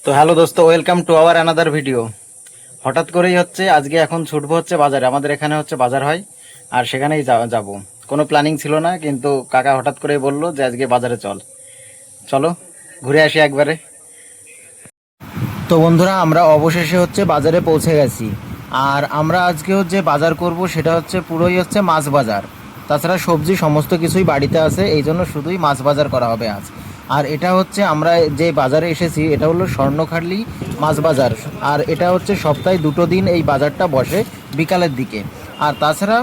তো হ্যালো দোস্ত, welcome to our another video. হঠাৎ করেই হচ্ছে আজকে এখন ছুটবো হচ্ছে বাজারে। আমাদের এখানে হচ্ছে বাজার হয়, আর সেখানেই যাব। কোনো প্ল্যানিং ছিল না, কিন্তু কাকা হঠাৎ করেই বললো যে আজকে বাজারে চলো ঘুরে আসি একবারে। তো বন্ধুরা, আমরা অবশেষে হচ্ছে বাজারে পৌঁছে গেছি। আর আমরা আজকেও যে বাজার করব সেটা হচ্ছে পুরোই হচ্ছে মাছ বাজার। তাছাড়া সবজি সমস্ত কিছুই বাড়িতে আছে, এই জন্য শুধুই মাছ বাজার করা হবে আজ। আর এটা হচ্ছে আমরা যে বাজারে এসেছি এটা হলো স্বর্ণখালি মাছ বাজার। আর এটা হচ্ছে সপ্তাহে 2 দিন এই বাজারটা বসে, বিকালের দিকে। আর তাছাড়া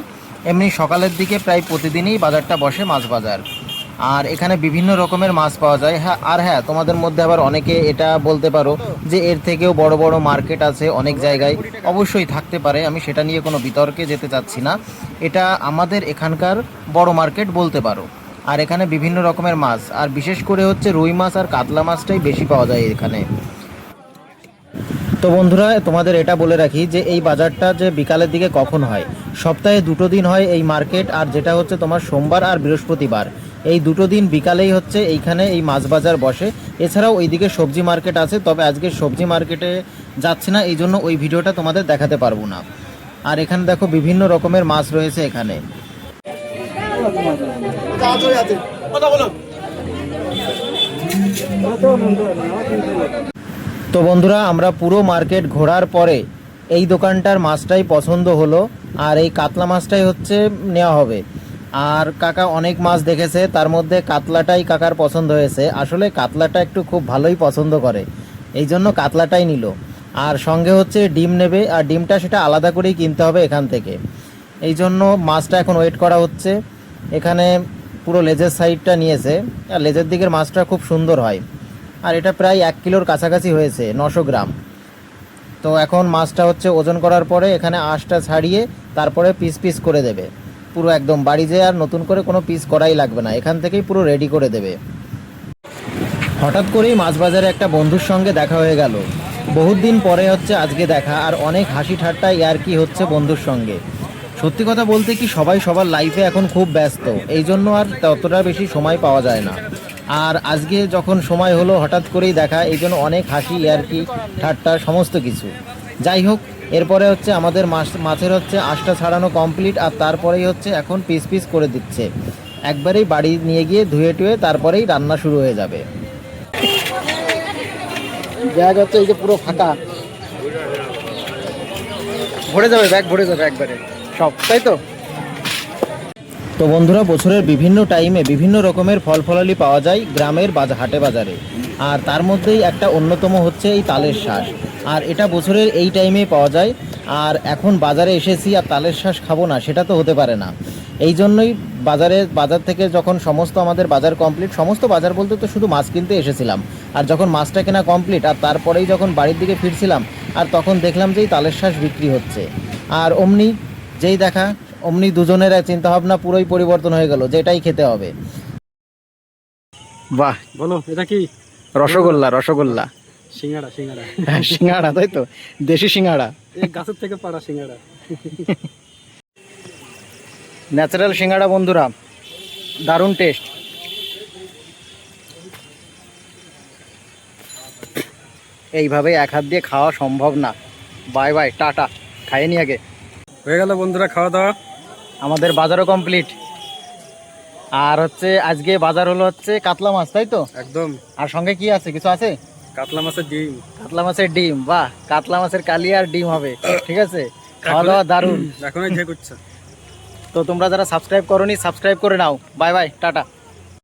এমনি সকালের দিকে প্রায় প্রতিদিনই বাজারটা বসে, মাছ বাজার। আর এখানে বিভিন্ন রকমের মাছ পাওয়া যায়। হ্যাঁ, তোমাদের মধ্যে আবার অনেকে এটা বলতে পারো যে এর থেকেও বড় বড় মার্কেট আছে অনেক জায়গায়। অবশ্যই থাকতে পারে, আমি সেটা নিয়ে কোনো বিতর্কে যেতে চাচ্ছি না। এটা আমাদের এখানকার বড় মার্কেট বলতে পারো। আর এখানে বিভিন্ন রকমের মাছ, আর বিশেষ করে হচ্ছে রুই মাছ আর কাতলা মাছটাই বেশি পাওয়া যায় এখানে। তো বন্ধুরা, তোমাদের এটা বলে রাখি যে এই বাজারটা যে বিকালের দিকে কখন হয়, সপ্তাহে 2 দিন হয় এই মার্কেট। আর যেটা হচ্ছে তোমার সোমবার আর বৃহস্পতিবার, এই 2 দিন বিকালেই হচ্ছে এইখানে এই মাছ বাজার বসে। এছাড়াও ওইদিকে সবজি মার্কেট আছে, তবে আজকে সবজি মার্কেটে যাচ্ছি না, এই জন্য ওই ভিডিওটা তোমাদের দেখাতে পারবো না। আর এখানে দেখো বিভিন্ন রকমের মাছ রয়েছে এখানে। তো বন্ধুরা, আমরা পুরো মার্কেট ঘোরার পরে এই দোকানটার মাছটাই পছন্দ হলো, আর এই কাতলা মাছটাই হচ্ছে নেওয়া হবে। আর কাকা অনেক মাছ দেখেছে, তার মধ্যে কাতলাটাই কাকার পছন্দ হয়েছে। আসলে কাতলাটা একটু খুব ভালোই পছন্দ করে, এই জন্য কাতলাটাই নিল। আর সঙ্গে হচ্ছে ডিম নেবে, আর ডিমটা সেটা আলাদা করেই কিনতে হবে এখান থেকে। এই জন্য মাছটা এখন ওয়েট করা হচ্ছে। এখানে পুরো লেজের সাইডটা নিয়েছে, আর লেজের দিকের মাছটা খুব সুন্দর হয়। আর এটা প্রায় 1 কিলোর কাছাকাছি হয়েছে, 900 গ্রাম। তো এখন মাছটা হচ্ছে ওজন করার পরে এখানে আঁশটা ছাড়িয়ে তারপরে পিস পিস করে দেবে। পুরো একদম বাড়ি যেয়ে আর নতুন করে কোনো পিস করাই লাগবে না, এখান থেকেই পুরো রেডি করে দেবে। হঠাৎ করেই মাছ বাজারে একটা বন্ধুর সঙ্গে দেখা হয়ে গেল। বহুত দিন পরে হচ্ছে আজকে দেখা, আর অনেক হাসি ঠাট্টা ইয়ার্কি হচ্ছে বন্ধুর সঙ্গে। সত্যি কথা বলতে কি, সবাই সবার লাইফে এখন খুব ব্যস্ত, এই জন্য আর ততটা বেশি সময় পাওয়া যায় না। আর আজকে যখন সময় হলো হঠাৎ করেই দেখা, এই জন্য অনেক হাসি ইয়ার্কি ঠাট্টা সমস্ত কিছু। যাই হোক, এরপরে হচ্ছে আমাদের মাছের হচ্ছে আঁশটা ছাড়ানো কমপ্লিট, আর তারপরেই হচ্ছে এখন পিস পিস করে দিচ্ছে। একবারেই বাড়ি নিয়ে গিয়ে ধুয়ে টুয়ে তারপরেই রান্না শুরু হয়ে যাবে। ব্যাগ হচ্ছে এই যে পুরো ফাঁকা, ভরে যাবে, ব্যাগ ভরে যাবে একবারে সব, তাই তো। তো বন্ধুরা, বছরের বিভিন্ন টাইমে বিভিন্ন রকমের ফল ফলালি পাওয়া যায় গ্রামের হাটে বাজারে। আর তার মধ্যেই একটা অন্যতম হচ্ছে এই তালের শ্বাস। আর এটা বছরের এই টাইমেই পাওয়া যায়। আর এখন বাজারে এসেছি আর তালের শ্বাস খাবো না, সেটা তো হতে পারে না। এই জন্যই বাজার থেকে যখন সমস্ত আমাদের বাজার কমপ্লিট, সমস্ত বাজার বলতে তো শুধু মাছ কিনতে এসেছিলাম। আর যখন মাছটা কেনা কমপ্লিট, আর তারপরেই যখন বাড়ির দিকে ফিরছিলাম, আর তখন দেখলাম যে এই তালের শ্বাস বিক্রি হচ্ছে। আর অমনি যেই দেখা, অমনি দুজনের চিন্তাভাবনা পুরোই পরিবর্তন হয়ে গেল যে এটাই খেতে হবে। বাহ, বলো এটা কি? রসগোল্লা, রসগোল্লা। সিঙ্গাড়া সিঙ্গাড়া সিঙ্গাড়া, তাই তো, দেশি সিঙ্গাড়া, এই গাছের থেকে পাড়া সিঙ্গাড়া। ন্যাচারাল সিঙ্গাড়া বন্ধুরা, দারুণ টেস্ট। এইভাবে এক হাত দিয়ে খাওয়া সম্ভব না। বাই বাই, টাটা, খাইয়ে নি আগে। হয়ে গেল বন্ধুরা খাওয়া দাওয়া, আমাদের বাজারও কমপ্লিট। আর হচ্ছে আজকে বাজার হলো হচ্ছে কাতলা মাছ, তাই তো একদম। আর সঙ্গে কি আছে, কিছু আছে? কাতলা মাছের ডিম। কাতলা মাছের ডিম, বাহ, কাতলা মাছের কালি আর ডিম হবে, ঠিক আছে। খাওয়া দাওয়া দারুণ। এখনই ঝে করছে। তো তোমরা যারা সাবস্ক্রাইব করোনি, সাবস্ক্রাইব করে নাও। Bye bye, tata.